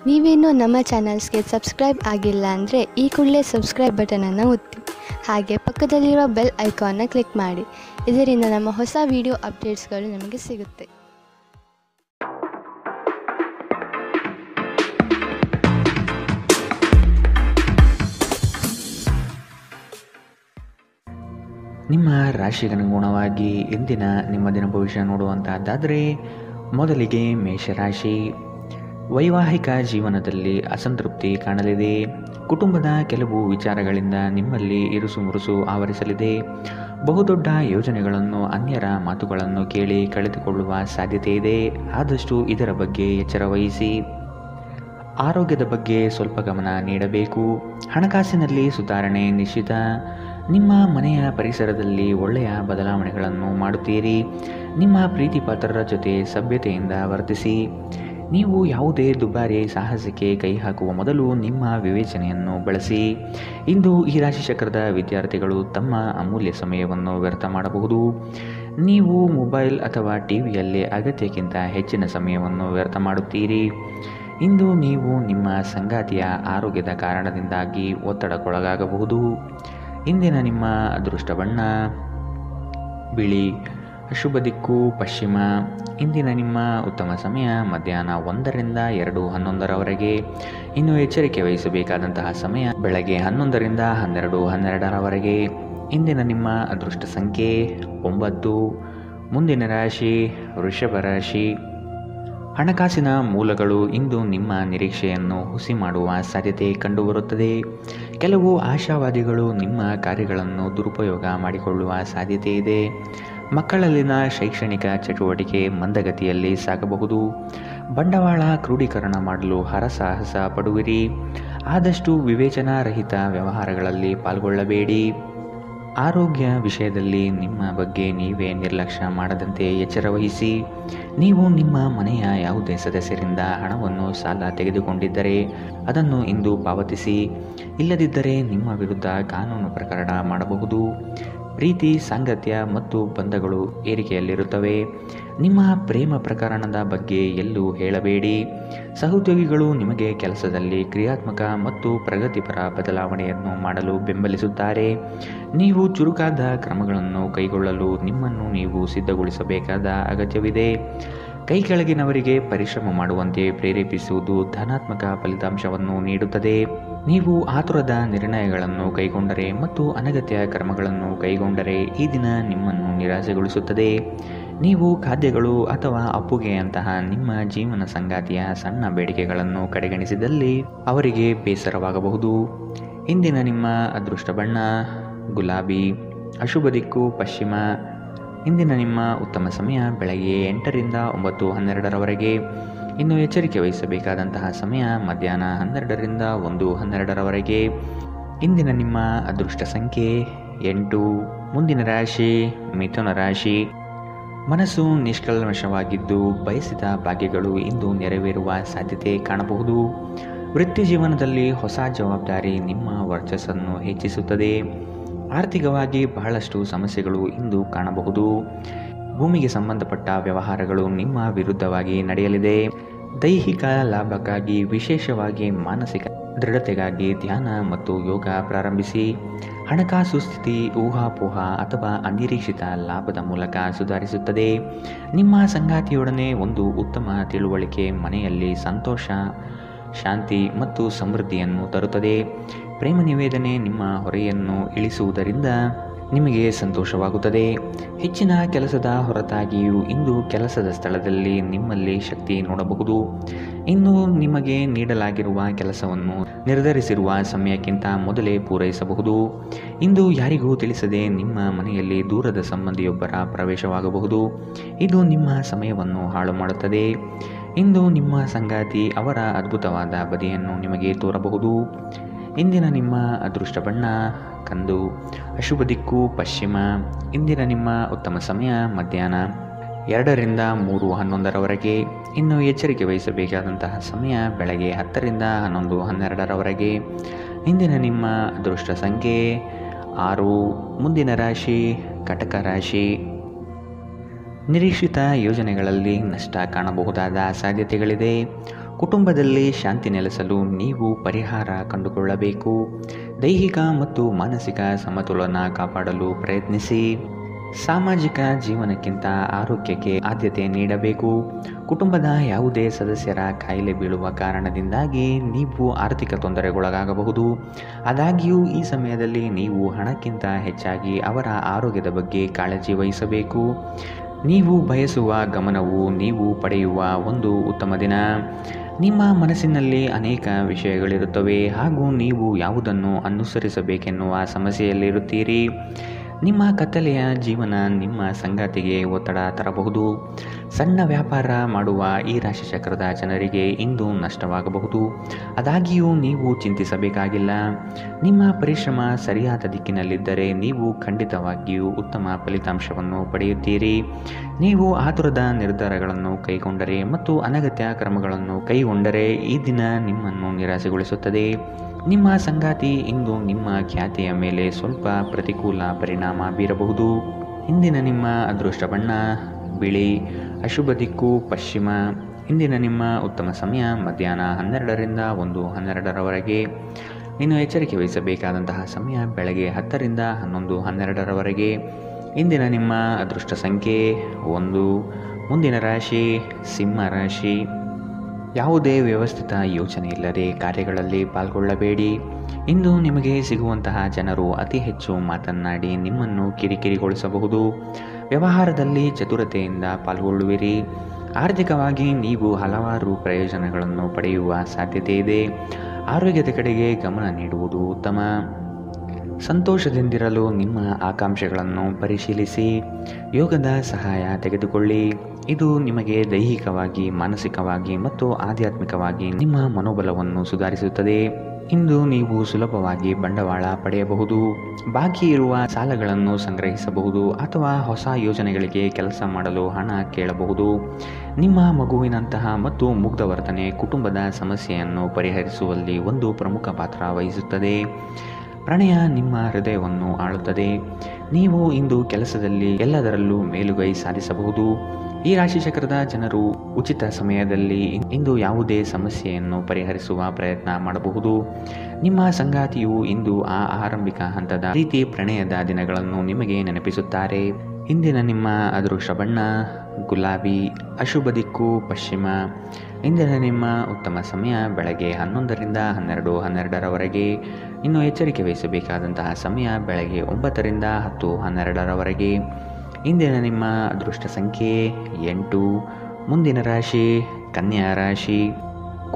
ನೀವೇನೂ ನಮ್ಮ ಚಾನಲ್ಸ್ಗೆ ಸಬ್ಸ್ಕ್ರೈಬ್ ಆಗಿಲ್ಲ ಅಂದರೆ ಈ ಕೂಡಲೇ ಸಬ್ಸ್ಕ್ರೈಬ್ ಬಟನನ್ನು ಒತ್ತಿ, ಹಾಗೆ ಪಕ್ಕದಲ್ಲಿರುವ ಬೆಲ್ ಐಕಾನ್ನ ಕ್ಲಿಕ್ ಮಾಡಿ. ಇದರಿಂದ ನಮ್ಮ ಹೊಸ ವಿಡಿಯೋ ಅಪ್ಡೇಟ್ಸ್ಗಳು ನಿಮಗೆ ಸಿಗುತ್ತೆ. ನಿಮ್ಮ ರಾಶಿಗನುಗುಣವಾಗಿ ಇಂದಿನ ನಿಮ್ಮ ದಿನ ಭವಿಷ್ಯ ನೋಡುವಂತಹದ್ದಾದರೆ, ಮೊದಲಿಗೆ ಮೇಷರಾಶಿ. ವೈವಾಹಿಕ ಜೀವನದಲ್ಲಿ ಅಸಂತೃಪ್ತಿ ಕಾಣಲಿದೆ. ಕುಟುಂಬದ ಕೆಲವು ವಿಚಾರಗಳಿಂದ ನಿಮ್ಮಲ್ಲಿ ಇರುಸು ಮುರುಸು ಆವರಿಸಲಿದೆ. ಬಹುದೊಡ್ಡ ಯೋಜನೆಗಳನ್ನು, ಅನ್ಯರ ಮಾತುಗಳನ್ನು ಕೇಳಿ ಕಳೆದುಕೊಳ್ಳುವ ಸಾಧ್ಯತೆ ಇದೆ. ಆದಷ್ಟು ಇದರ ಬಗ್ಗೆ ಎಚ್ಚರ ವಹಿಸಿ. ಆರೋಗ್ಯದ ಬಗ್ಗೆ ಸ್ವಲ್ಪ ಗಮನ ನೀಡಬೇಕು. ಹಣಕಾಸಿನಲ್ಲಿ ಸುಧಾರಣೆ ನಿಶ್ಚಿತ. ನಿಮ್ಮ ಮನೆಯ ಪರಿಸರದಲ್ಲಿ ಒಳ್ಳೆಯ ಬದಲಾವಣೆಗಳನ್ನು ಮಾಡುತ್ತೀರಿ. ನಿಮ್ಮ ಪ್ರೀತಿ ಪಾತ್ರರ ಜೊತೆ ಸಭ್ಯತೆಯಿಂದ ವರ್ತಿಸಿ. ನೀವು ಯಾವುದೇ ದುಬಾರಿ ಸಾಹಸಕ್ಕೆ ಕೈ ಹಾಕುವ ಮೊದಲು ನಿಮ್ಮ ವಿವೇಚನೆಯನ್ನು ಬಳಸಿ. ಇಂದು ಈ ರಾಶಿ ಚಕ್ರದ ವಿದ್ಯಾರ್ಥಿಗಳು ತಮ್ಮ ಅಮೂಲ್ಯ ಸಮಯವನ್ನು ವ್ಯರ್ಥ ಮಾಡಬಹುದು. ನೀವು ಮೊಬೈಲ್ ಅಥವಾ ಟಿವಿಯಲ್ಲಿ ಅಗತ್ಯಕ್ಕಿಂತ ಹೆಚ್ಚಿನ ಸಮಯವನ್ನು ವ್ಯರ್ಥ ಮಾಡುತ್ತೀರಿ. ಇಂದು ನೀವು ನಿಮ್ಮ ಸಂಗಾತಿಯ ಆರೋಗ್ಯದ ಕಾರಣದಿಂದಾಗಿ ಒತ್ತಡಕ್ಕೊಳಗಾಗಬಹುದು. ಇಂದಿನ ನಿಮ್ಮ ಅದೃಷ್ಟ ಬಣ್ಣ ಬಿಳಿ. ಶುಭ ದಿಕ್ಕು ಪಶ್ಚಿಮ. ಇಂದಿನ ನಿಮ್ಮ ಉತ್ತಮ ಸಮಯ ಮಧ್ಯಾಹ್ನ 1ರಿಂದ 2:11ರವರೆಗೆ. ಇನ್ನು ಎಚ್ಚರಿಕೆ ವಹಿಸಬೇಕಾದಂತಹ ಸಮಯ ಬೆಳಗ್ಗೆ 11ರಿಂದ 12:12ರವರೆಗೆ. ಇಂದಿನ ನಿಮ್ಮ ಅದೃಷ್ಟ ಸಂಖ್ಯೆ 9. ಮುಂದಿನ ರಾಶಿ ವೃಷಭ ರಾಶಿ. ಹಣಕಾಸಿನ ಮೂಲಗಳು ಇಂದು ನಿಮ್ಮ ನಿರೀಕ್ಷೆಯನ್ನು ಹುಸಿ ಮಾಡುವ ಸಾಧ್ಯತೆ ಕಂಡುಬರುತ್ತದೆ. ಕೆಲವು ಆಶಾವಾದಿಗಳು ನಿಮ್ಮ ಕಾರ್ಯಗಳನ್ನು ದುರುಪಯೋಗ ಮಾಡಿಕೊಳ್ಳುವ ಸಾಧ್ಯತೆ ಇದೆ. ಮಕ್ಕಳಲ್ಲಿನ ಶೈಕ್ಷಣಿಕ ಚಟುವಟಿಕೆ ಮಂದಗತಿಯಲ್ಲಿ ಸಾಗಬಹುದು. ಬಂಡವಾಳ ಕ್ರೋಢೀಕರಣ ಮಾಡಲು ಹರಸಾಹಸ ಪಡುವಿರಿ. ಆದಷ್ಟು ವಿವೇಚನಾರಹಿತ ವ್ಯವಹಾರಗಳಲ್ಲಿ ಪಾಲ್ಗೊಳ್ಳಬೇಡಿ. ಆರೋಗ್ಯ ವಿಷಯದಲ್ಲಿ ನಿಮ್ಮ ಬಗ್ಗೆ ನೀವೇ ನಿರ್ಲಕ್ಷ್ಯ ಮಾಡದಂತೆ ಎಚ್ಚರ ವಹಿಸಿ. ನೀವು ನಿಮ್ಮ ಮನೆಯ ಯಾವುದೇ ಸದಸ್ಯರಿಂದ ಹಣವನ್ನು ಸಾಲ ತೆಗೆದುಕೊಂಡಿದ್ದರೆ ಅದನ್ನು ಇಂದು ಪಾವತಿಸಿ. ಇಲ್ಲದಿದ್ದರೆ ನಿಮ್ಮ ವಿರುದ್ಧ ಕಾನೂನು ಪ್ರಕರಣ ಮಾಡಬಹುದು. ಪ್ರೀತಿ, ಸಾಂಗತ್ಯ ಮತ್ತು ಬಂಧಗಳು ಏರಿಕೆಯಲ್ಲಿರುತ್ತವೆ. ನಿಮ್ಮ ಪ್ರೇಮ ಪ್ರಕರಣದ ಬಗ್ಗೆ ಎಲ್ಲೂ ಹೇಳಬೇಡಿ. ಸಹೋದ್ಯೋಗಿಗಳು ನಿಮಗೆ ಕೆಲಸದಲ್ಲಿ ಕ್ರಿಯಾತ್ಮಕ ಮತ್ತು ಪ್ರಗತಿಪರ ಬದಲಾವಣೆಯನ್ನು ಮಾಡಲು ಬೆಂಬಲಿಸುತ್ತಾರೆ. ನೀವು ಚುರುಕಾದ ಕ್ರಮಗಳನ್ನು ಕೈಗೊಳ್ಳಲು ನಿಮ್ಮನ್ನು ನೀವು ಸಿದ್ಧಗೊಳಿಸಬೇಕಾದ ಅಗತ್ಯವಿದೆ. ಕೈ ಕೆಳಗಿನವರಿಗೆ ಪರಿಶ್ರಮ ಮಾಡುವಂತೆ ಪ್ರೇರೇಪಿಸುವುದು ಧನಾತ್ಮಕ ಫಲಿತಾಂಶವನ್ನು ನೀಡುತ್ತದೆ. ನೀವು ಆತುರದ ನಿರ್ಣಯಗಳನ್ನು ಕೈಗೊಂಡರೆ ಮತ್ತು ಅನಗತ್ಯ ಕ್ರಮಗಳನ್ನು ಕೈಗೊಂಡರೆ ಈ ದಿನ ನಿಮ್ಮನ್ನು ನಿರಾಸೆಗೊಳಿಸುತ್ತದೆ. ನೀವು ಖಾದ್ಯಗಳು ಅಥವಾ ಅಪ್ಪುಗೆಯಂತಹ ನಿಮ್ಮ ಜೀವನ ಸಂಗಾತಿಯ ಸಣ್ಣ ಬೇಡಿಕೆಗಳನ್ನು ಕಡೆಗಣಿಸಿದಲ್ಲಿ ಅವರಿಗೆ ಬೇಸರವಾಗಬಹುದು. ಇಂದಿನ ನಿಮ್ಮ ಅದೃಷ್ಟ ಬಣ್ಣ ಗುಲಾಬಿ. ಅಶುಭ ದಿಕ್ಕು ಪಶ್ಚಿಮ. ಇಂದಿನ ನಿಮ್ಮ ಉತ್ತಮ ಸಮಯ ಬೆಳಗ್ಗೆ 8ರಿಂದ 9:12ರವರೆಗೆ. ಇನ್ನು ಎಚ್ಚರಿಕೆ ವಹಿಸಬೇಕಾದಂತಹ ಸಮಯ ಮಧ್ಯಾಹ್ನ 12ರಿಂದ 1:12ರವರೆಗೆ. ಇಂದಿನ ನಿಮ್ಮ ಅದೃಷ್ಟ ಸಂಖ್ಯೆ 8. ಮುಂದಿನ ರಾಶಿ ಮಿಥುನ ರಾಶಿ. ಮನಸ್ಸು ನಿಷ್ಕಲ್ಮಶವಾಗಿದ್ದು ಬಯಸಿದ ಭಾಗ್ಯಗಳು ಇಂದು ನೆರವೇರುವ ಸಾಧ್ಯತೆ ಕಾಣಬಹುದು. ವೃತ್ತಿ ಜೀವನದಲ್ಲಿ ಹೊಸ ಜವಾಬ್ದಾರಿ ನಿಮ್ಮ ವರ್ಚಸ್ಸನ್ನು ಹೆಚ್ಚಿಸುತ್ತದೆ. ಆರ್ಥಿಕವಾಗಿ ಬಹಳಷ್ಟು ಸಮಸ್ಯೆಗಳು ಇಂದು ಕಾಣಬಹುದು. ಭೂಮಿಗೆ ಸಂಬಂಧಪಟ್ಟ ವ್ಯವಹಾರಗಳು ನಿಮ್ಮ ವಿರುದ್ಧವಾಗಿ ನಡೆಯಲಿದೆ. ದೈಹಿಕ ಲಾಭಕ್ಕಾಗಿ, ವಿಶೇಷವಾಗಿ ಮಾನಸಿಕ ದೃಢತೆಗಾಗಿ ಧ್ಯಾನ ಮತ್ತು ಯೋಗ ಪ್ರಾರಂಭಿಸಿ. ಹಣಕಾಸು ಸ್ಥಿತಿ ಊಹಾಪೋಹ ಅಥವಾ ಅನಿರೀಕ್ಷಿತ ಲಾಭದ ಮೂಲಕ ಸುಧಾರಿಸುತ್ತದೆ. ನಿಮ್ಮ ಸಂಗಾತಿಯೊಡನೆ ಒಂದು ಉತ್ತಮ ತಿಳುವಳಿಕೆ ಮನೆಯಲ್ಲಿ ಸಂತೋಷ, ಶಾಂತಿ ಮತ್ತು ಸಮೃದ್ಧಿಯನ್ನು ತರುತ್ತದೆ. ಪ್ರೇಮ ನಿವೇದನೆ ನಿಮ್ಮ ಹೊರೆಯನ್ನು ಇಳಿಸುವುದರಿಂದ ನಿಮಗೆ ಸಂತೋಷವಾಗುತ್ತದೆ. ಹೆಚ್ಚಿನ ಕೆಲಸದ ಹೊರತಾಗಿಯೂ ಇಂದು ಕೆಲಸದ ಸ್ಥಳದಲ್ಲಿ ನಿಮ್ಮಲ್ಲಿ ಶಕ್ತಿ ನೋಡಬಹುದು. ಇನ್ನು ನಿಮಗೆ ನೀಡಲಾಗಿರುವ ಕೆಲಸವನ್ನು ನಿರ್ಧರಿಸಿರುವ ಸಮಯಕ್ಕಿಂತ ಮೊದಲೇ ಪೂರೈಸಬಹುದು. ಇಂದು ಯಾರಿಗೂ ತಿಳಿಸದೆ ನಿಮ್ಮ ಮನೆಯಲ್ಲಿ ದೂರದ ಸಂಬಂಧಿಯೊಬ್ಬರ ಪ್ರವೇಶವಾಗಬಹುದು. ಇದು ನಿಮ್ಮ ಸಮಯವನ್ನು ಹಾಳು ಮಾಡುತ್ತದೆ. ಇಂದು ನಿಮ್ಮ ಸಂಗಾತಿ ಅವರ ಅದ್ಭುತವಾದ ಬದಿಯನ್ನು ನಿಮಗೆ ತೋರಬಹುದು. ಇಂದಿನ ನಿಮ್ಮ ಅದೃಷ್ಟ ಬಣ್ಣ ಕಂದು. ಅಶುಭ ದಿಕ್ಕು ಪಶ್ಚಿಮ. ಇಂದಿನ ನಿಮ್ಮ ಉತ್ತಮ ಸಮಯ ಮಧ್ಯಾಹ್ನ 2ರಿಂದ 3:11ರವರೆಗೆ. ಇನ್ನು ಎಚ್ಚರಿಕೆ ವಹಿಸಬೇಕಾದಂತಹ ಸಮಯ ಬೆಳಗ್ಗೆ 10ರಿಂದ 11:12ರವರೆಗೆ. ಇಂದಿನ ನಿಮ್ಮ ಅದೃಷ್ಟ ಸಂಖ್ಯೆ 6. ಮುಂದಿನ ರಾಶಿ ಕಟಕ ರಾಶಿ. ನಿರೀಕ್ಷಿತ ಯೋಜನೆಗಳಲ್ಲಿ ನಷ್ಟ ಕಾಣಬಹುದಾದ ಸಾಧ್ಯತೆಗಳಿದೆ. ಕುಟುಂಬದಲ್ಲಿ ಶಾಂತಿ ನೆಲೆಸಲು ನೀವು ಪರಿಹಾರ ಕಂಡುಕೊಳ್ಳಬೇಕು. ದೈಹಿಕ ಮತ್ತು ಮಾನಸಿಕ ಸಮತೋಲನ ಕಾಪಾಡಲು ಪ್ರಯತ್ನಿಸಿ. ಸಾಮಾಜಿಕ ಜೀವನಕ್ಕಿಂತ ಆರೋಗ್ಯಕ್ಕೆ ಆದ್ಯತೆ ನೀಡಬೇಕು. ಕುಟುಂಬದ ಯಾವುದೇ ಸದಸ್ಯರ ಕಾಯಿಲೆ ಬೀಳುವ ಕಾರಣದಿಂದಾಗಿ ನೀವು ಆರ್ಥಿಕ ತೊಂದರೆಗೊಳಗಾಗಬಹುದು. ಆದಾಗ್ಯೂ ಈ ಸಮಯದಲ್ಲಿ ನೀವು ಹಣಕ್ಕಿಂತ ಹೆಚ್ಚಾಗಿ ಅವರ ಆರೋಗ್ಯದ ಬಗ್ಗೆ ಕಾಳಜಿ ವಹಿಸಬೇಕು. ನೀವು ಬಯಸುವ ಗಮನವು ನೀವು ಪಡೆಯುವ ಒಂದು ಉತ್ತಮ ದಿನ. ನಿಮ್ಮ ಮನಸ್ಸಿನಲ್ಲಿ ಅನೇಕ ವಿಷಯಗಳಿರುತ್ತವೆ ಹಾಗೂ ನೀವು ಯಾವುದನ್ನು ಅನುಸರಿಸಬೇಕೆನ್ನುವ ಸಮಸ್ಯೆಯಲ್ಲಿರುತ್ತೀರಿ. ನಿಮ್ಮ ಕತ್ತಲೆಯ ಜೀವನ ನಿಮ್ಮ ಸಂಗಾತಿಗೆ ಒತ್ತಡ ತರಬಹುದು. ಸಣ್ಣ ವ್ಯಾಪಾರ ಮಾಡುವ ಈ ರಾಶಿಚಕ್ರದ ಜನರಿಗೆ ಇಂದು ನಷ್ಟವಾಗಬಹುದು. ಆದಾಗ್ಯೂ ನೀವು ಚಿಂತಿಸಬೇಕಾಗಿಲ್ಲ. ನಿಮ್ಮ ಪರಿಶ್ರಮ ಸರಿಯಾದ ದಿಕ್ಕಿನಲ್ಲಿದ್ದರೆ ನೀವು ಖಂಡಿತವಾಗಿಯೂ ಉತ್ತಮ ಫಲಿತಾಂಶವನ್ನು ಪಡೆಯುತ್ತೀರಿ. ನೀವು ಆತುರದ ನಿರ್ಧಾರಗಳನ್ನು ಕೈಗೊಂಡರೆ ಮತ್ತು ಅನಗತ್ಯ ಕ್ರಮಗಳನ್ನು ಕೈಗೊಂಡರೆ ಈ ದಿನ ನಿಮ್ಮನ್ನು ನಿರಾಸೆಗೊಳಿಸುತ್ತದೆ. ನಿಮ್ಮ ಸಂಗಾತಿ ಇಂದು ನಿಮ್ಮ ಖ್ಯಾತಿಯ ಮೇಲೆ ಸ್ವಲ್ಪ ಪ್ರತಿಕೂಲ ಪರಿಣಾಮ ಬೀರಬಹುದು. ಇಂದಿನ ನಿಮ್ಮ ಅದೃಷ್ಟ ಬಣ್ಣ ಬಿಳಿ, ಅಶುಭ ದಿಕ್ಕು ಪಶ್ಚಿಮ. ಇಂದಿನ ನಿಮ್ಮ ಉತ್ತಮ ಸಮಯ ಮಧ್ಯಾಹ್ನ 12ರಿಂದ 1:12ರವರೆಗೆ. ಇನ್ನು ಎಚ್ಚರಿಕೆ ವಹಿಸಬೇಕಾದಂತಹ ಸಮಯ ಬೆಳಗ್ಗೆ 10ರಿಂದ 11:12ರವರೆಗೆ. ಇಂದಿನ ನಿಮ್ಮ ಅದೃಷ್ಟ ಸಂಖ್ಯೆ 1. ಮುಂದಿನ ರಾಶಿ ಸಿಂಹ ರಾಶಿ. ಯಾವುದೇ ವ್ಯವಸ್ಥಿತ ಯೋಚನೆ ಇಲ್ಲದೆ ಕಾರ್ಯಗಳಲ್ಲಿ ಪಾಲ್ಗೊಳ್ಳಬೇಡಿ. ಇಂದು ನಿಮಗೆ ಸಿಗುವಂತಹ ಜನರು ಅತಿ ಹೆಚ್ಚು ಮಾತನಾಡಿ ನಿಮ್ಮನ್ನು ಕಿರಿಕಿರಿಗೊಳಿಸಬಹುದು. ವ್ಯವಹಾರದಲ್ಲಿ ಚತುರತೆಯಿಂದ ಪಾಲ್ಗೊಳ್ಳುವಿರಿ. ಆರ್ಥಿಕವಾಗಿ ನೀವು ಹಲವಾರು ಪ್ರಯೋಜನಗಳನ್ನು ಪಡೆಯುವ ಸಾಧ್ಯತೆ ಇದೆ. ಆರೋಗ್ಯದ ಕಡೆಗೆ ಗಮನ ನೀಡುವುದು ಉತ್ತಮ. ಸಂತೋಷದಿಂದಿರಲು ನಿಮ್ಮ ಆಕಾಂಕ್ಷೆಗಳನ್ನು ಪರಿಶೀಲಿಸಿ. ಯೋಗದ ಸಹಾಯ ತೆಗೆದುಕೊಳ್ಳಿ. ಇದು ನಿಮಗೆ ದೈಹಿಕವಾಗಿ, ಮಾನಸಿಕವಾಗಿ ಮತ್ತು ಆಧ್ಯಾತ್ಮಿಕವಾಗಿ ನಿಮ್ಮ ಮನೋಬಲವನ್ನು ಸುಧಾರಿಸುತ್ತದೆ. ಇಂದು ನೀವು ಸುಲಭವಾಗಿ ಬಂಡವಾಳ ಪಡೆಯಬಹುದು. ಬಾಕಿ ಇರುವ ಸಾಲಗಳನ್ನು ಸಂಗ್ರಹಿಸಬಹುದು ಅಥವಾ ಹೊಸ ಯೋಜನೆಗಳಿಗೆ ಕೆಲಸ ಮಾಡಲು ಹಣ ಕೇಳಬಹುದು. ನಿಮ್ಮ ಮಗುವಿನಂತಹ ಮತ್ತು ಮುಗ್ಧ ವರ್ತನೆ ಕುಟುಂಬದ ಸಮಸ್ಯೆಯನ್ನು ಪರಿಹರಿಸುವಲ್ಲಿ ಒಂದು ಪ್ರಮುಖ ಪಾತ್ರ ವಹಿಸುತ್ತದೆ. ಪ್ರಣಯ ನಿಮ್ಮ ಹೃದಯವನ್ನು ಆಳುತ್ತದೆ. ನೀವು ಇಂದು ಕೆಲಸದಲ್ಲಿ ಎಲ್ಲದರಲ್ಲೂ ಮೇಲುಗೈ ಸಾಧಿಸಬಹುದು. ಈ ರಾಶಿಚಕ್ರದ ಜನರು ಉಚಿತ ಸಮಯದಲ್ಲಿ ಇಂದು ಯಾವುದೇ ಸಮಸ್ಯೆಯನ್ನು ಪರಿಹರಿಸುವ ಪ್ರಯತ್ನ ಮಾಡಬಹುದು. ನಿಮ್ಮ ಸಂಗಾತಿಯು ಇಂದು ಆ ಆರಂಭಿಕ ಹಂತದ ರೀತಿ ಪ್ರಣಯದ ದಿನಗಳನ್ನು ನಿಮಗೆ ನೆನಪಿಸುತ್ತಾರೆ. ಇಂದಿನ ನಿಮ್ಮ ಅದೃಷ್ಟ ಬಣ್ಣ ಗುಲಾಬಿ, ಅಶುಭ ದಿಕ್ಕು ಪಶ್ಚಿಮ. ಇಂದಿನ ನಿಮ್ಮ ಉತ್ತಮ ಸಮಯ ಬೆಳಗ್ಗೆ 11ರಿಂದ 12:12ರವರೆಗೆ. ಇನ್ನು ಎಚ್ಚರಿಕೆ ವಹಿಸಬೇಕಾದಂತಹ ಸಮಯ ಬೆಳಗ್ಗೆ 9ರಿಂದ 10:12ರವರೆಗೆ. ಇಂದಿನ ನಿಮ್ಮ ಅದೃಷ್ಟ ಸಂಖ್ಯೆ 8. ಮುಂದಿನ ರಾಶಿ ಕನ್ಯಾ ರಾಶಿ.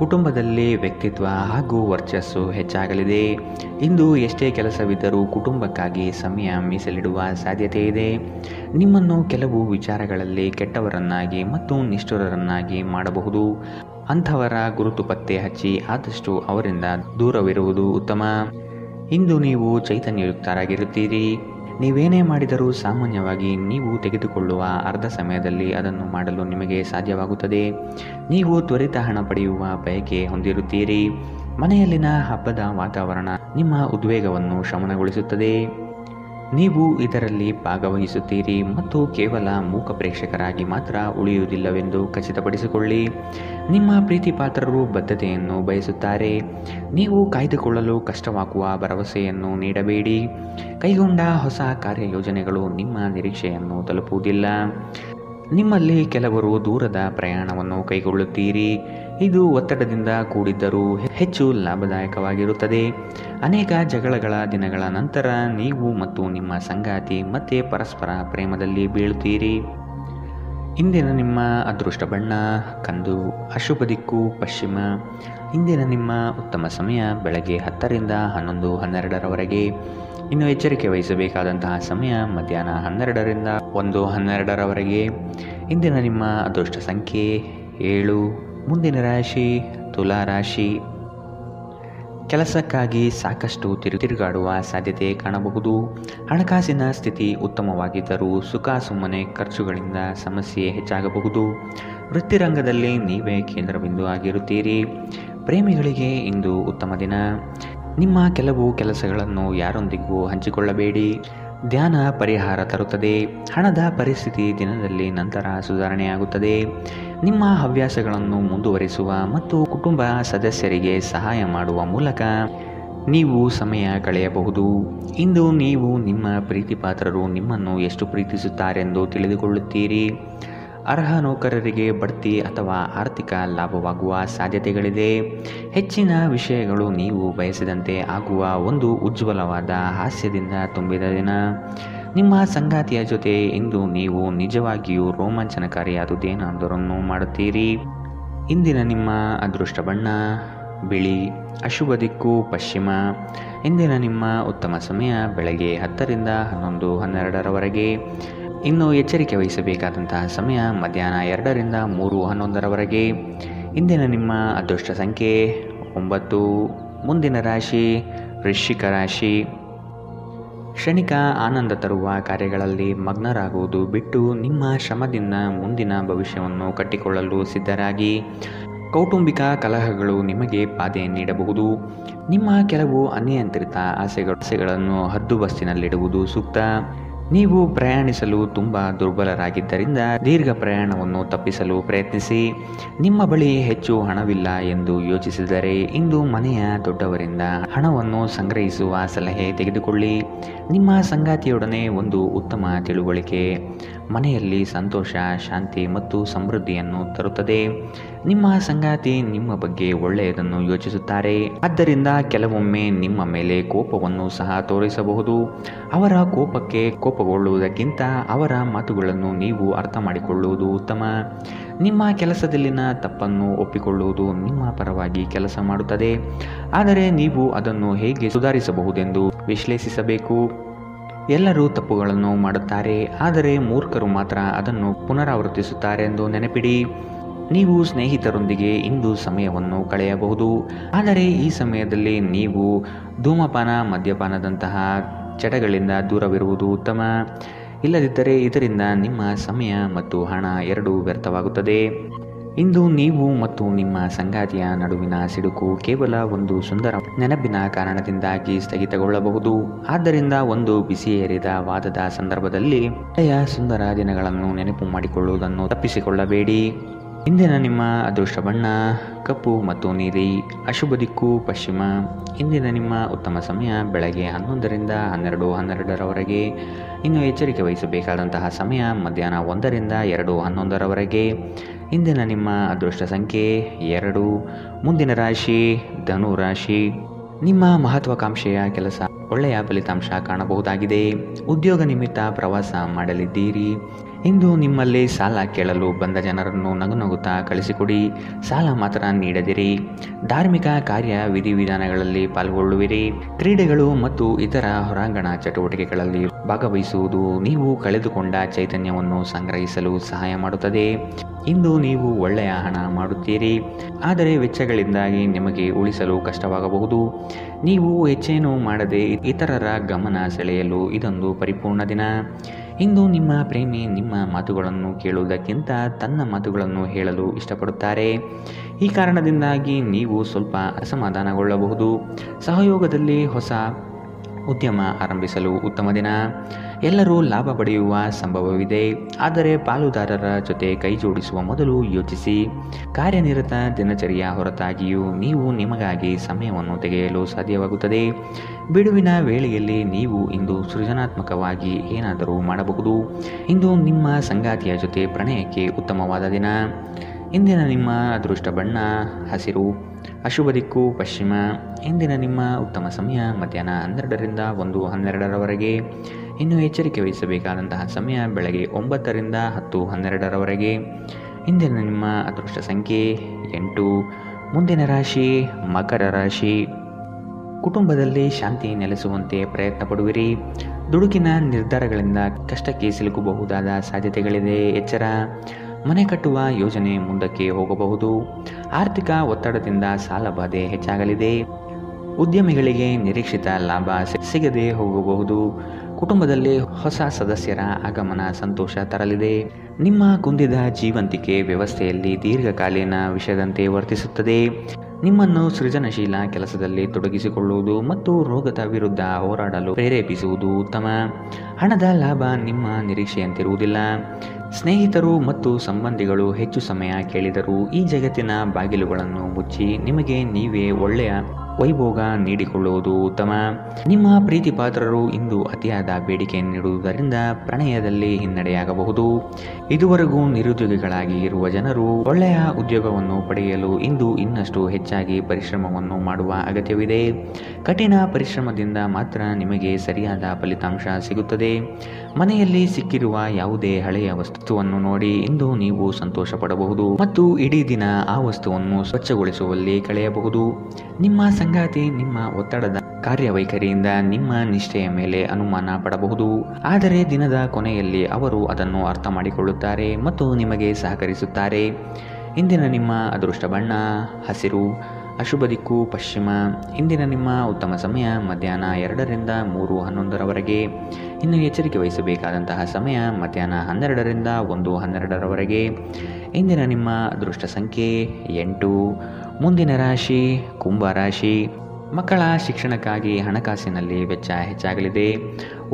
ಕುಟುಂಬದಲ್ಲಿ ವ್ಯಕ್ತಿತ್ವ ಹಾಗೂ ವರ್ಚಸ್ಸು ಹೆಚ್ಚಾಗಲಿದೆ. ಇಂದು ಎಷ್ಟೇ ಕೆಲಸವಿದ್ದರೂ ಕುಟುಂಬಕ್ಕಾಗಿ ಸಮಯ ಮೀಸಲಿಡುವ ಸಾಧ್ಯತೆ ಇದೆ. ನಿಮ್ಮನ್ನು ಕೆಲವು ವಿಚಾರಗಳಲ್ಲಿ ಕೆಟ್ಟವರನ್ನಾಗಿ ಮತ್ತು ನಿಷ್ಠುರರನ್ನಾಗಿ ಮಾಡಬಹುದು. ಅಂಥವರ ಗುರುತು ಪತ್ತೆ ಹಚ್ಚಿ ಆದಷ್ಟು ಅವರಿಂದ ದೂರವಿರುವುದು ಉತ್ತಮ. ಇಂದು ನೀವು ಚೈತನ್ಯಯುಕ್ತರಾಗಿರುತ್ತೀರಿ. ನೀವೇನೇ ಮಾಡಿದರೂ ಸಾಮಾನ್ಯವಾಗಿ ನೀವು ತೆಗೆದುಕೊಳ್ಳುವ ಅರ್ಧ ಸಮಯದಲ್ಲಿ ಅದನ್ನು ಮಾಡಲು ನಿಮಗೆ ಸಾಧ್ಯವಾಗುತ್ತದೆ. ನೀವು ತ್ವರಿತ ಹಣ ಪಡೆಯುವ ಬಯಕೆ ಹೊಂದಿರುತ್ತೀರಿ. ಮನೆಯಲ್ಲಿನ ಹಬ್ಬದ ವಾತಾವರಣ ನಿಮ್ಮ ಉದ್ವೇಗವನ್ನು ಶಮನಗೊಳಿಸುತ್ತದೆ. ನೀವು ಇದರಲ್ಲಿ ಭಾಗವಹಿಸುತ್ತೀರಿ ಮತ್ತು ಕೇವಲ ಮೂಕ ಪ್ರೇಕ್ಷಕರಾಗಿ ಮಾತ್ರ ಉಳಿಯುವುದಿಲ್ಲವೆಂದು ಖಚಿತಪಡಿಸಿಕೊಳ್ಳಿ. ನಿಮ್ಮ ಪ್ರೀತಿ ಪಾತ್ರರು ಬದ್ಧತೆಯನ್ನು ಬಯಸುತ್ತಾರೆ. ನೀವು ಕಾಯ್ದುಕೊಳ್ಳಲು ಕಷ್ಟವಾಗುವ ಭರವಸೆಯನ್ನು ನೀಡಬೇಡಿ. ಕೈಗೊಂಡ ಹೊಸ ಕಾರ್ಯಯೋಜನೆಗಳು ನಿಮ್ಮ ನಿರೀಕ್ಷೆಯನ್ನು ತಲುಪುವುದಿಲ್ಲ. ನಿಮ್ಮಲ್ಲಿ ಕೆಲವರು ದೂರದ ಪ್ರಯಾಣವನ್ನು ಕೈಗೊಳ್ಳುತ್ತೀರಿ. ಇದು ಒತ್ತಡದಿಂದ ಕೂಡಿದ್ದರೂ ಹೆಚ್ಚು ಲಾಭದಾಯಕವಾಗಿರುತ್ತದೆ. ಅನೇಕ ಜಗಳಗಳ ದಿನಗಳ ನಂತರ ನೀವು ಮತ್ತು ನಿಮ್ಮ ಸಂಗಾತಿ ಮತ್ತೆ ಪರಸ್ಪರ ಪ್ರೇಮದಲ್ಲಿ ಬೀಳುತ್ತೀರಿ. ಇಂದಿನ ನಿಮ್ಮ ಅದೃಷ್ಟ ಬಣ್ಣ ಕಂದು, ಅಶುಭ ದಿಕ್ಕು ಪಶ್ಚಿಮ. ಇಂದಿನ ನಿಮ್ಮ ಉತ್ತಮ ಸಮಯ ಬೆಳಗ್ಗೆ 10ರಿಂದ 11:12ರವರೆಗೆ. ಇನ್ನು ಎಚ್ಚರಿಕೆ ವಹಿಸಬೇಕಾದಂತಹ ಸಮಯ ಮಧ್ಯಾಹ್ನ 12ರಿಂದ 1:12ರವರೆಗೆ. ಇಂದಿನ ನಿಮ್ಮ ಅದೃಷ್ಟ ಸಂಖ್ಯೆ 7. ಮುಂದಿನ ರಾಶಿ ತುಲಾ ರಾಶಿ. ಕೆಲಸಕ್ಕಾಗಿ ಸಾಕಷ್ಟು ತಿರುಗಾಡುವ ಸಾಧ್ಯತೆ ಕಾಣಬಹುದು. ಹಣಕಾಸಿನ ಸ್ಥಿತಿ ಉತ್ತಮವಾಗಿದ್ದರೂ ಸುಮ್ಮನೆ ಖರ್ಚುಗಳಿಂದ ಸಮಸ್ಯೆ ಹೆಚ್ಚಾಗಬಹುದು. ವೃತ್ತಿರಂಗದಲ್ಲಿ ನೀವೇ ಕೇಂದ್ರಬಿಂದು ಆಗಿರುತ್ತೀರಿ. ಪ್ರೇಮಿಗಳಿಗೆ ಇಂದು ಉತ್ತಮ ದಿನ. ನಿಮ್ಮ ಕೆಲವು ಕೆಲಸಗಳನ್ನು ಯಾರೊಂದಿಗೂ ಹಂಚಿಕೊಳ್ಳಬೇಡಿ. ಧ್ಯಾನ ಪರಿಹಾರ ತರುತ್ತದೆ. ಹಣದ ಪರಿಸ್ಥಿತಿ ದಿನದಲ್ಲಿ ನಂತರ ಸುಧಾರಣೆಯಾಗುತ್ತದೆ. ನಿಮ್ಮ ಹವ್ಯಾಸಗಳನ್ನು ಮುಂದುವರಿಸುವ ಮತ್ತು ಕುಟುಂಬ ಸದಸ್ಯರಿಗೆ ಸಹಾಯ ಮಾಡುವ ಮೂಲಕ ನೀವು ಸಮಯ ಕಳೆಯಬಹುದು. ಇಂದು ನೀವು ನಿಮ್ಮ ಪ್ರೀತಿಪಾತ್ರರು ನಿಮ್ಮನ್ನು ಎಷ್ಟು ಪ್ರೀತಿಸುತ್ತಾರೆಂದು ತಿಳಿದುಕೊಳ್ಳುತ್ತೀರಿ. ಅರ್ಹ ನೌಕರರಿಗೆ ಬಡ್ತಿ ಅಥವಾ ಆರ್ಥಿಕ ಲಾಭವಾಗುವ ಸಾಧ್ಯತೆಗಳಿದೆ. ಹೆಚ್ಚಿನ ವಿಷಯಗಳು ನೀವು ಬಯಸಿದಂತೆ ಆಗುವ ಒಂದು ಉಜ್ವಲವಾದ ಹಾಸ್ಯದಿಂದ ತುಂಬಿದ ದಿನ. ನಿಮ್ಮ ಸಂಗಾತಿಯ ಜೊತೆ ಇಂದು ನೀವು ನಿಜವಾಗಿಯೂ ರೋಮಾಂಚನಕಾರಿಯಾದುದೇನಾದರನ್ನು ಮಾಡುತ್ತೀರಿ. ಇಂದಿನ ನಿಮ್ಮ ಅದೃಷ್ಟ ಬಣ್ಣ ಬಿಳಿ, ಅಶುಭ ದಿಕ್ಕು ಪಶ್ಚಿಮ. ಇಂದಿನ ನಿಮ್ಮ ಉತ್ತಮ ಸಮಯ ಬೆಳಗ್ಗೆ 10 ರಿಂದ 11:12ರವರೆಗೆ. ಇನ್ನು ಎಚ್ಚರಿಕೆ ವಹಿಸಬೇಕಾದಂತಹ ಸಮಯ ಮಧ್ಯಾಹ್ನ 2 ರಿಂದ 3:11ರವರೆಗೆ. ಇಂದಿನ ನಿಮ್ಮ ಅದೃಷ್ಟ ಸಂಖ್ಯೆ 9. ಮುಂದಿನ ರಾಶಿ ವೃಶ್ಚಿಕ ರಾಶಿ. ಕ್ಷಣಿಕ ಆನಂದ ತರುವ ಕಾರ್ಯಗಳಲ್ಲಿ ಮಗ್ನರಾಗುವುದು ಬಿಟ್ಟು ನಿಮ್ಮ ಶ್ರಮದಿಂದ ಮುಂದಿನ ಭವಿಷ್ಯವನ್ನು ಕಟ್ಟಿಕೊಳ್ಳಲು ಸಿದ್ಧರಾಗಿ. ಕೌಟುಂಬಿಕ ಕಲಹಗಳು ನಿಮಗೆ ಬಾಧೆ ನೀಡಬಹುದು. ನಿಮ್ಮ ಕೆಲವು ಅನಿಯಂತ್ರಿತ ಆಸೆಗಳನ್ನು ಹದ್ದುಬಸ್ತಿನಲ್ಲಿಡುವುದು ಸೂಕ್ತ. ನೀವು ಪ್ರಯಾಣಿಸಲು ತುಂಬ ದುರ್ಬಲರಾಗಿದ್ದರಿಂದ ದೀರ್ಘ ಪ್ರಯಾಣವನ್ನು ತಪ್ಪಿಸಲು ಪ್ರಯತ್ನಿಸಿ. ನಿಮ್ಮ ಬಳಿ ಹೆಚ್ಚು ಹಣವಿಲ್ಲ ಎಂದು ಯೋಚಿಸಿದರೆ ಇಂದು ಮನೆಯ ದೊಡ್ಡವರಿಂದ ಹಣವನ್ನು ಸಂಗ್ರಹಿಸುವ ಸಲಹೆ ತೆಗೆದುಕೊಳ್ಳಿ. ನಿಮ್ಮ ಸಂಗಾತಿಯೊಡನೆ ಒಂದು ಉತ್ತಮ ತಿಳುವಳಿಕೆ ಮನೆಯಲ್ಲಿ ಸಂತೋಷ, ಶಾಂತಿ ಮತ್ತು ಸಮೃದ್ಧಿಯನ್ನು ತರುತ್ತದೆ. ನಿಮ್ಮ ಸಂಗಾತಿ ನಿಮ್ಮ ಬಗ್ಗೆ ಒಳ್ಳೆಯದನ್ನು ಯೋಚಿಸುತ್ತಾರೆ. ಆದ್ದರಿಂದ ಕೆಲವೊಮ್ಮೆ ನಿಮ್ಮ ಮೇಲೆ ಕೋಪವನ್ನು ಸಹ ತೋರಿಸಬಹುದು. ಅವರ ಕೋಪಕ್ಕೆ ಕೋಪಗೊಳ್ಳುವುದಕ್ಕಿಂತ ಅವರ ಮಾತುಗಳನ್ನು ನೀವು ಅರ್ಥ ಮಾಡಿಕೊಳ್ಳುವುದು ಉತ್ತಮ. ನಿಮ್ಮ ಕೆಲಸದಲ್ಲಿನ ತಪ್ಪನ್ನು ಒಪ್ಪಿಕೊಳ್ಳುವುದು ನಿಮ್ಮ ಪರವಾಗಿ ಕೆಲಸ ಮಾಡುತ್ತದೆ. ಆದರೆ ನೀವು ಅದನ್ನು ಹೇಗೆ ಸುಧಾರಿಸಬಹುದೆಂದು ವಿಶ್ಲೇಷಿಸಬೇಕು. ಎಲ್ಲರೂ ತಪ್ಪುಗಳನ್ನು ಮಾಡುತ್ತಾರೆ, ಆದರೆ ಮೂರ್ಖರು ಮಾತ್ರ ಅದನ್ನು ಪುನರಾವರ್ತಿಸುತ್ತಾರೆ ಎಂದು ನೆನಪಿಡಿ. ನೀವು ಸ್ನೇಹಿತರೊಂದಿಗೆ ಇಂದು ಸಮಯವನ್ನು ಕಳೆಯಬಹುದು, ಆದರೆ ಈ ಸಮಯದಲ್ಲಿ ನೀವು ಧೂಮಪಾನ, ಮದ್ಯಪಾನದಂತಹ ಚಟಗಳಿಂದ ದೂರವಿರುವುದು ಉತ್ತಮ. ಇಲ್ಲದಿದ್ದರೆ ಇದರಿಂದ ನಿಮ್ಮ ಸಮಯ ಮತ್ತು ಹಣ ಎರಡೂ ವ್ಯರ್ಥವಾಗುತ್ತದೆ. ಇಂದು ನೀವು ಮತ್ತು ನಿಮ್ಮ ಸಂಗಾತಿಯ ನಡುವಿನ ಸಿಡುಕು ಕೇವಲ ಒಂದು ಸುಂದರ ನೆನಪಿನ ಕಾರಣದಿಂದಾಗಿ ಸ್ಥಗಿತಗೊಳ್ಳಬಹುದು. ಆದ್ದರಿಂದ ಒಂದು ಬಿಸಿಯೇರಿದ ವಾದದ ಸಂದರ್ಭದಲ್ಲಿ ಹಳೆಯ ಸುಂದರ ದಿನಗಳನ್ನು ನೆನಪು ಮಾಡಿಕೊಳ್ಳುವುದನ್ನು ತಪ್ಪಿಸಿಕೊಳ್ಳಬೇಡಿ. ಇಂದಿನ ನಿಮ್ಮ ಅದೃಷ್ಟ ಬಣ್ಣ ಕಪ್ಪು ಮತ್ತು ನೀಲಿ, ಅಶುಭ ದಿಕ್ಕು ಪಶ್ಚಿಮ. ಇಂದಿನ ನಿಮ್ಮ ಉತ್ತಮ ಸಮಯ ಬೆಳಗ್ಗೆ 11 ರಿಂದ 12:12ರವರೆಗೆ. ಇನ್ನು ಎಚ್ಚರಿಕೆ ವಹಿಸಬೇಕಾದಂತಹ ಸಮಯ ಮಧ್ಯಾಹ್ನ 1 ರಿಂದ 2:11ರವರೆಗೆ. ಇಂದಿನ ನಿಮ್ಮ ಅದೃಷ್ಟ ಸಂಖ್ಯೆ 2. ಮುಂದಿನ ರಾಶಿ ಧನು ರಾಶಿ. ನಿಮ್ಮ ಮಹತ್ವಾಕಾಂಕ್ಷೆಯ ಕೆಲಸ ಒಳ್ಳೆಯ ಫಲಿತಾಂಶ ಕಾಣಬಹುದಾಗಿದೆ. ಉದ್ಯೋಗ ನಿಮಿತ್ತ ಪ್ರವಾಸ ಮಾಡಲಿದ್ದೀರಿ. ಇಂದು ನಿಮ್ಮಲ್ಲಿ ಸಾಲ ಕೇಳಲು ಬಂದ ಜನರನ್ನು ನಗುನಗುತ್ತಾ ಕಳಿಸಿಕೊಡಿ. ಸಾಲ ಮಾತ್ರ ನೀಡದಿರಿ. ಧಾರ್ಮಿಕ ಕಾರ್ಯ ವಿಧಿವಿಧಾನಗಳಲ್ಲಿ ಪಾಲ್ಗೊಳ್ಳುವಿರಿ. ಕ್ರೀಡೆಗಳು ಮತ್ತು ಇತರ ಹೊರಾಂಗಣ ಚಟುವಟಿಕೆಗಳಲ್ಲಿ ಭಾಗವಹಿಸುವುದು ನೀವು ಕಳೆದುಕೊಂಡ ಚೈತನ್ಯವನ್ನು ಸಂಗ್ರಹಿಸಲು ಸಹಾಯ ಮಾಡುತ್ತದೆ. ಇಂದು ನೀವು ಒಳ್ಳೆಯ ಹಣ ಮಾಡುತ್ತೀರಿ, ಆದರೆ ವೆಚ್ಚಗಳಿಂದಾಗಿ ನಿಮಗೆ ಉಳಿಸಲು ಕಷ್ಟವಾಗಬಹುದು. ನೀವು ಹೆಚ್ಚೇನೂ ಮಾಡದೆ ಇತರರ ಗಮನ ಸೆಳೆಯಲು ಇದೊಂದು ಪರಿಪೂರ್ಣ ದಿನ. ಇಂದು ನಿಮ್ಮ ಪ್ರೇಮಿ ನಿಮ್ಮ ಮಾತುಗಳನ್ನು ಕೇಳುವುದಕ್ಕಿಂತ ತನ್ನ ಮಾತುಗಳನ್ನು ಹೇಳಲು ಇಷ್ಟಪಡುತ್ತಾರೆ. ಈ ಕಾರಣದಿಂದಾಗಿ ನೀವು ಸ್ವಲ್ಪ ಅಸಮಾಧಾನಗೊಳ್ಳಬಹುದು. ಸಹಯೋಗದಲ್ಲಿ ಹೊಸ ಉದ್ಯಮ ಆರಂಭಿಸಲು ಉತ್ತಮ ದಿನ. ಎಲ್ಲರೂ ಲಾಭ ಪಡೆಯುವ ಸಂಭವವಿದೆ, ಆದರೆ ಪಾಲುದಾರರ ಜೊತೆ ಕೈ ಜೋಡಿಸುವ ಮೊದಲು ಯೋಚಿಸಿ. ಕಾರ್ಯನಿರತ ದಿನಚರಿಯ ಹೊರತಾಗಿಯೂ ನೀವು ನಿಮಗಾಗಿ ಸಮಯವನ್ನು ತೆಗೆಯಲು ಸಾಧ್ಯವಾಗುತ್ತದೆ. ಬಿಡುವಿನ ವೇಳೆಯಲ್ಲಿ ನೀವು ಇಂದು ಸೃಜನಾತ್ಮಕವಾಗಿ ಏನಾದರೂ ಮಾಡಬಹುದು. ಇಂದು ನಿಮ್ಮ ಸಂಗಾತಿಯ ಜೊತೆ ಪ್ರಣಯಕ್ಕೆ ಉತ್ತಮವಾದ ದಿನ. ಇಂದಿನ ನಿಮ್ಮ ಅದೃಷ್ಟ ಬಣ್ಣ ಹಸಿರು, ಅಶುಭ ದಿಕ್ಕು ಪಶ್ಚಿಮ. ಇಂದಿನ ನಿಮ್ಮ ಉತ್ತಮ ಸಮಯ ಮಧ್ಯಾಹ್ನ 12 ರಿಂದ 1:12ರವರೆಗೆ. ಇನ್ನು ಎಚ್ಚರಿಕೆ ವಹಿಸಬೇಕಾದಂತಹ ಸಮಯ ಬೆಳಗ್ಗೆ 9 ರಿಂದ 10:12ರವರೆಗೆ. ಇಂದಿನ ನಿಮ್ಮ ಅದೃಷ್ಟ ಸಂಖ್ಯೆ 8. ಮುಂದಿನ ರಾಶಿ ಮಕರ ರಾಶಿ. ಕುಟುಂಬದಲ್ಲಿ ಶಾಂತಿ ನೆಲೆಸುವಂತೆ ಪ್ರಯತ್ನ ಪಡುವಿರಿ. ದುಡುಕಿನ ನಿರ್ಧಾರಗಳಿಂದ ಕಷ್ಟಕ್ಕೆ ಸಿಲುಕಬಹುದಾದ ಸಾಧ್ಯತೆಗಳಿದೆ, ಎಚ್ಚರ. ಮನೆ ಕಟ್ಟುವ ಯೋಜನೆ ಮುಂದಕ್ಕೆ ಹೋಗಬಹುದು. ಆರ್ಥಿಕ ಒತ್ತಡದಿಂದ ಸಾಲ ಬಾಧೆ ಹೆಚ್ಚಾಗಲಿದೆ. ಉದ್ಯಮಿಗಳಿಗೆ ನಿರೀಕ್ಷಿತ ಲಾಭ ಸಿಗದೆ ಹೋಗಬಹುದು. ಕುಟುಂಬದಲ್ಲಿ ಹೊಸ ಸದಸ್ಯರ ಆಗಮನ ಸಂತೋಷ ತರಲಿದೆ. ನಿಮ್ಮ ಕುಂದಿದ ಜೀವಂತಿಕೆ ವ್ಯವಸ್ಥೆಯಲ್ಲಿ ದೀರ್ಘಕಾಲೀನ ವಿಷಯದಂತೆ ವರ್ತಿಸುತ್ತದೆ. ನಿಮ್ಮನ್ನು ಸೃಜನಶೀಲ ಕೆಲಸದಲ್ಲಿ ತೊಡಗಿಸಿಕೊಳ್ಳುವುದು ಮತ್ತು ರೋಗದ ವಿರುದ್ಧ ಹೋರಾಡಲು ಪ್ರೇರೇಪಿಸುವುದು ಉತ್ತಮ. ಹಣದ ಲಾಭ ನಿಮ್ಮ ನಿರೀಕ್ಷೆಯಂತಿರುವುದಿಲ್ಲ. ಸ್ನೇಹಿತರು ಮತ್ತು ಸಂಬಂಧಿಗಳು ಹೆಚ್ಚು ಸಮಯ ಕೇಳಿದರೂ ಈ ಜಗತ್ತಿನ ಬಾಗಿಲುಗಳನ್ನು ಮುಚ್ಚಿ ನಿಮಗೆ ನೀವೇ ಒಳ್ಳೆಯ ವೈಭೋಗ ನೀಡಿಕೊಳ್ಳುವುದು ಉತ್ತಮ. ನಿಮ್ಮ ಪ್ರೀತಿ ಪಾತ್ರರು ಇಂದು ಅತಿಯಾದ ಬೇಡಿಕೆ ನೀಡುವುದರಿಂದ ಪ್ರಣಯದಲ್ಲಿ ಹಿನ್ನಡೆಯಾಗಬಹುದು. ಇದುವರೆಗೂ ನಿರುದ್ಯೋಗಿಗಳಾಗಿ ಇರುವ ಜನರು ಒಳ್ಳೆಯ ಉದ್ಯೋಗವನ್ನು ಪಡೆಯಲು ಇಂದು ಇನ್ನಷ್ಟು ಹೆಚ್ಚಾಗಿ ಪರಿಶ್ರಮವನ್ನು ಮಾಡುವ ಅಗತ್ಯವಿದೆ. ಕಠಿಣ ಪರಿಶ್ರಮದಿಂದ ಮಾತ್ರ ನಿಮಗೆ ಸರಿಯಾದ ಫಲಿತಾಂಶ ಸಿಗುತ್ತದೆ. ಮನೆಯಲ್ಲಿ ಸಿಕ್ಕಿರುವ ಯಾವುದೇ ಹಳೆಯ ವಸ್ತುವನ್ನು ನೋಡಿ ಇಂದು ನೀವು ಸಂತೋಷ ಪಡಬಹುದು ಮತ್ತು ಇಡೀ ದಿನ ಆ ವಸ್ತುವನ್ನು ಸ್ವಚ್ಛಗೊಳಿಸುವಲ್ಲಿ ಕಳೆಯಬಹುದು. ನಿಮ್ಮ ಸಂಗಾತಿ ನಿಮ್ಮ ಒತ್ತಡದ ಕಾರ್ಯವೈಖರಿಯಿಂದ ನಿಮ್ಮ ನಿಷ್ಠೆಯ ಮೇಲೆ ಅನುಮಾನ ಪಡಬಹುದು, ಆದರೆ ದಿನದ ಕೊನೆಯಲ್ಲಿ ಅವರು ಅದನ್ನು ಅರ್ಥ ಮಾಡಿಕೊಳ್ಳುತ್ತಾರೆ ಮತ್ತು ನಿಮಗೆ ಸಹಕರಿಸುತ್ತಾರೆ. ಇಂದಿನ ನಿಮ್ಮ ಅದೃಷ್ಟ ಬಣ್ಣ ಹಸಿರು, ಅಶುಭ ದಿಕ್ಕು ಪಶ್ಚಿಮ. ಇಂದಿನ ನಿಮ್ಮ ಉತ್ತಮ ಸಮಯ ಮಧ್ಯಾಹ್ನ 2ರಿಂದ 3:11ರವರೆಗೆ. ಇನ್ನು ಎಚ್ಚರಿಕೆ ವಹಿಸಬೇಕಾದಂತಹ ಸಮಯ ಮಧ್ಯಾಹ್ನ 12ರಿಂದ 1:12ರವರೆಗೆ. ಇಂದಿನ ನಿಮ್ಮ ಅದೃಷ್ಟ ಸಂಖ್ಯೆ 8. ಮುಂದಿನ ರಾಶಿ ಕುಂಭ ರಾಶಿ. ಮಕ್ಕಳ ಶಿಕ್ಷಣಕ್ಕಾಗಿ ಹಣಕಾಸಿನಲ್ಲಿ ವೆಚ್ಚ ಹೆಚ್ಚಾಗಲಿದೆ.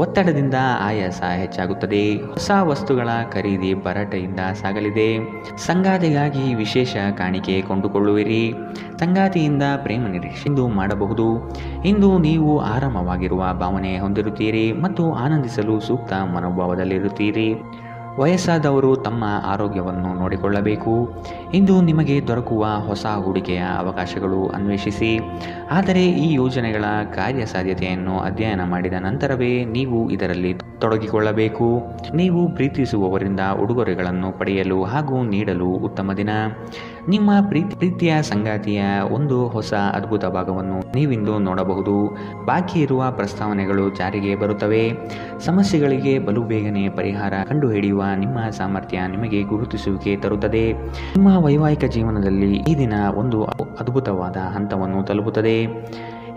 ಒತ್ತಡದಿಂದ ಆಯಾಸ ಹೆಚ್ಚಾಗುತ್ತದೆ. ಹೊಸ ವಸ್ತುಗಳ ಖರೀದಿ ಭರಾಟೆಯಿಂದ ಸಾಗಲಿದೆ. ಸಂಗಾತಿಗಾಗಿ ವಿಶೇಷ ಕಾಣಿಕೆ ಕೊಂಡುಕೊಳ್ಳುವಿರಿ. ಸಂಗಾತಿಯಿಂದ ಪ್ರೇಮ ನಿರೀಕ್ಷೆ ಇಂದು ಮಾಡಬಹುದು. ಇಂದು ನೀವು ಆರಾಮವಾಗಿರುವ ಭಾವನೆ ಹೊಂದಿರುತ್ತೀರಿ ಮತ್ತು ಆನಂದಿಸಲು ಸೂಕ್ತ ಮನೋಭಾವದಲ್ಲಿರುತ್ತೀರಿ. ವಯಸ್ಸಾದವರು ತಮ್ಮ ಆರೋಗ್ಯವನ್ನು ನೋಡಿಕೊಳ್ಳಬೇಕು. ಇಂದು ನಿಮಗೆ ದೊರಕುವ ಹೊಸ ಹೂಡಿಕೆಯ ಅವಕಾಶಗಳು ಅನ್ವೇಷಿಸಿ, ಆದರೆ ಈ ಯೋಜನೆಗಳ ಕಾರ್ಯಸಾಧ್ಯತೆಯನ್ನು ಅಧ್ಯಯನ ಮಾಡಿದ ನಂತರವೇ ನೀವು ಇದರಲ್ಲಿ ತೊಡಗಿಕೊಳ್ಳಬೇಕು. ನೀವು ಪ್ರೀತಿಸುವವರಿಂದ ಉಡುಗೊರೆಗಳನ್ನು ಪಡೆಯಲು ಹಾಗೂ ನೀಡಲು ಉತ್ತಮ ದಿನ. ನಿಮ್ಮ ಪ್ರೀತಿಯ ಸಂಗಾತಿಯ ಒಂದು ಹೊಸ ಅದ್ಭುತ ಭಾಗವನ್ನು ನೀವಿಂದು ನೋಡಬಹುದು. ಬಾಕಿ ಇರುವ ಪ್ರಸ್ತಾವನೆಗಳು ಜಾರಿಗೆ ಬರುತ್ತವೆ. ಸಮಸ್ಯೆಗಳಿಗೆ ಬಲು ಬೇಗನೆ ಪರಿಹಾರ ಕಂಡುಹಿಡಿಯುವ ನಿಮ್ಮ ಸಾಮರ್ಥ್ಯ ನಿಮಗೆ ಗುರುತಿಸುವಿಕೆ ತರುತ್ತದೆ. ನಿಮ್ಮ ವೈವಾಹಿಕ ಜೀವನದಲ್ಲಿ ಈ ದಿನ ಒಂದು ಅದ್ಭುತವಾದ ಹಂತವನ್ನು ತಲುಪುತ್ತದೆ.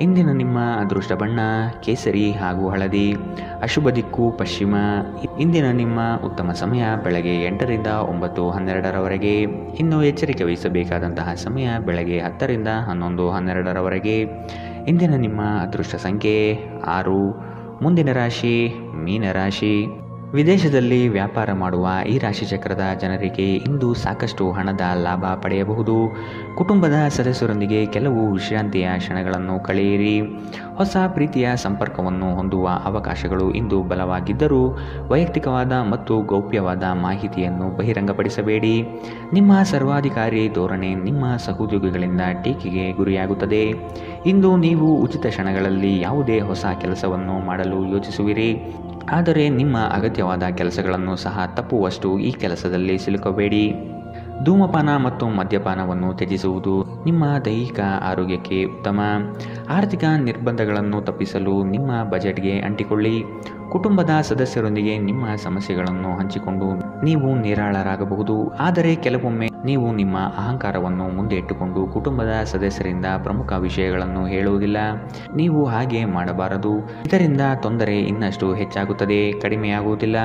ಇಂದಿನ ನಿಮ್ಮ ಅದೃಷ್ಟ ಬಣ್ಣ ಕೇಸರಿ ಹಾಗೂ ಹಳದಿ, ಅಶುಭ ದಿಕ್ಕು ಪಶ್ಚಿಮ. ಇಂದಿನ ನಿಮ್ಮ ಉತ್ತಮ ಸಮಯ ಬೆಳಗ್ಗೆ 8ರಿಂದ 9:12ರವರೆಗೆ. ಇನ್ನು ಎಚ್ಚರಿಕೆ ವಹಿಸಬೇಕಾದಂತಹ ಸಮಯ ಬೆಳಗ್ಗೆ 10ರಿಂದ 11:12ರವರೆಗೆ. ಇಂದಿನ ನಿಮ್ಮ ಅದೃಷ್ಟ ಸಂಖ್ಯೆ 6. ಮುಂದಿನ ರಾಶಿ ಮೀನರಾಶಿ. ವಿದೇಶದಲ್ಲಿ ವ್ಯಾಪಾರ ಮಾಡುವ ಈ ರಾಶಿಚಕ್ರದ ಜನರಿಗೆ ಇಂದು ಸಾಕಷ್ಟು ಹಣದ ಲಾಭ ಪಡೆಯಬಹುದು. ಕುಟುಂಬದ ಸದಸ್ಯರೊಂದಿಗೆ ಕೆಲವು ವಿಶ್ರಾಂತಿಯ ಕ್ಷಣಗಳನ್ನು ಕಳೆಯಿರಿ. ಹೊಸ ಪ್ರೀತಿಯ ಸಂಪರ್ಕವನ್ನು ಹೊಂದುವ ಅವಕಾಶಗಳು ಇಂದು ಬಲವಾಗಿದ್ದರೂ ವೈಯಕ್ತಿಕವಾದ ಮತ್ತು ಗೌಪ್ಯವಾದ ಮಾಹಿತಿಯನ್ನು ಬಹಿರಂಗಪಡಿಸಬೇಡಿ. ನಿಮ್ಮ ಸರ್ವಾಧಿಕಾರಿ ಧೋರಣೆ ನಿಮ್ಮ ಸಹೋದ್ಯೋಗಿಗಳಿಂದ ಟೀಕೆಗೆ ಗುರಿಯಾಗುತ್ತದೆ. ಇಂದು ನೀವು ಉಚಿತ ಕ್ಷಣಗಳಲ್ಲಿ ಯಾವುದೇ ಹೊಸ ಕೆಲಸವನ್ನು ಮಾಡಲು ಯೋಚಿಸುವಿರಿ, ಆದರೆ ನಿಮ್ಮ ಅಗತ್ಯವಾದ ಕೆಲಸಗಳನ್ನು ಸಹ ತಪ್ಪುವಷ್ಟು ಈ ಕೆಲಸದಲ್ಲಿ ಸಿಲುಕಬೇಡಿ. ಧೂಮಪಾನ ಮತ್ತು ಮದ್ಯಪಾನವನ್ನು ತ್ಯಜಿಸುವುದು ನಿಮ್ಮ ದೈಹಿಕ ಆರೋಗ್ಯಕ್ಕೆ ಉತ್ತಮ. ಆರ್ಥಿಕ ನಿರ್ಬಂಧಗಳನ್ನು ತಪ್ಪಿಸಲು ನಿಮ್ಮ ಬಜೆಟ್ಗೆ ಅಂಟಿಕೊಳ್ಳಿ. ಕುಟುಂಬದ ಸದಸ್ಯರೊಂದಿಗೆ ನಿಮ್ಮ ಸಮಸ್ಯೆಗಳನ್ನು ಹಂಚಿಕೊಂಡು ನೀವು ನಿರಾಳರಾಗಬಹುದು, ಆದರೆ ಕೆಲವೊಮ್ಮೆ ನೀವು ನಿಮ್ಮ ಅಹಂಕಾರವನ್ನು ಮುಂದೆ ಇಟ್ಟುಕೊಂಡು ಕುಟುಂಬದ ಸದಸ್ಯರಿಂದ ಪ್ರಮುಖ ವಿಷಯಗಳನ್ನು ಹೇಳುವುದಿಲ್ಲ. ನೀವು ಹಾಗೆ ಮಾಡಬಾರದು. ಇದರಿಂದ ತೊಂದರೆ ಇನ್ನಷ್ಟು ಹೆಚ್ಚಾಗುತ್ತದೆ, ಕಡಿಮೆಯಾಗುವುದಿಲ್ಲ.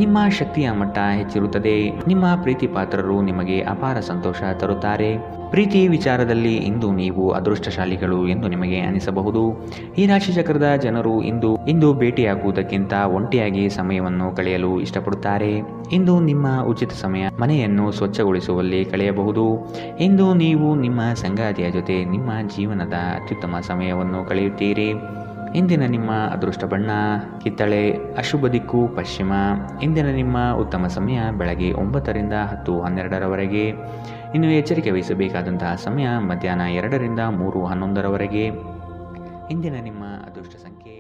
ನಿಮ್ಮ ಶಕ್ತಿಯ ಮಟ್ಟ ಹೆಚ್ಚಿರುತ್ತದೆ. ನಿಮ್ಮ ಪ್ರೀತಿ ಪಾತ್ರರು ನಿಮಗೆ ಅಪಾರ ಸಂತೋಷ ತರುತ್ತಾರೆ. ಪ್ರೀತಿ ವಿಚಾರದಲ್ಲಿ ಇಂದು ನೀವು ಅದೃಷ್ಟಶಾಲಿಗಳು ಎಂದು ನಿಮಗೆ ಅನಿಸಬಹುದು. ಈ ರಾಶಿಚಕ್ರದ ಜನರು ಇಂದು ಭೇಟಿಯಾಗುವುದಕ್ಕಿಂತ ಒಂಟಿಯಾಗಿ ಸಮಯವನ್ನು ಕಳೆಯಲು ಇಷ್ಟಪಡುತ್ತಾರೆ. ಇಂದು ನಿಮ್ಮ ಉಚಿತ ಸಮಯ ಮನೆಯನ್ನು ಸ್ವಚ್ಛಗೊಳಿಸುವಲ್ಲಿ ಕಳೆಯಬಹುದು. ಇಂದು ನೀವು ನಿಮ್ಮ ಸಂಗಾತಿಯ ಜೊತೆ ನಿಮ್ಮ ಜೀವನದ ಅತ್ಯುತ್ತಮ ಸಮಯವನ್ನು ಕಳೆಯುತ್ತೀರಿ. ಇಂದಿನ ನಿಮ್ಮ ಅದೃಷ್ಟ ಬಣ್ಣ ಕಿತ್ತಳೆ, ಅಶುಭ ದಿಕ್ಕು ಪಶ್ಚಿಮ. ಇಂದಿನ ನಿಮ್ಮ ಉತ್ತಮ ಸಮಯ ಬೆಳಗ್ಗೆ 9ರಿಂದ 10:12ರವರೆಗೆ. ಇನ್ನು ಎಚ್ಚರಿಕೆ ವಹಿಸಬೇಕಾದಂತಹ ಸಮಯ ಮಧ್ಯಾಹ್ನ 2ರಿಂದ 3:11ರವರೆಗೆ. ಇಂದಿನ ನಿಮ್ಮ ಅದೃಷ್ಟ ಸಂಖ್ಯೆ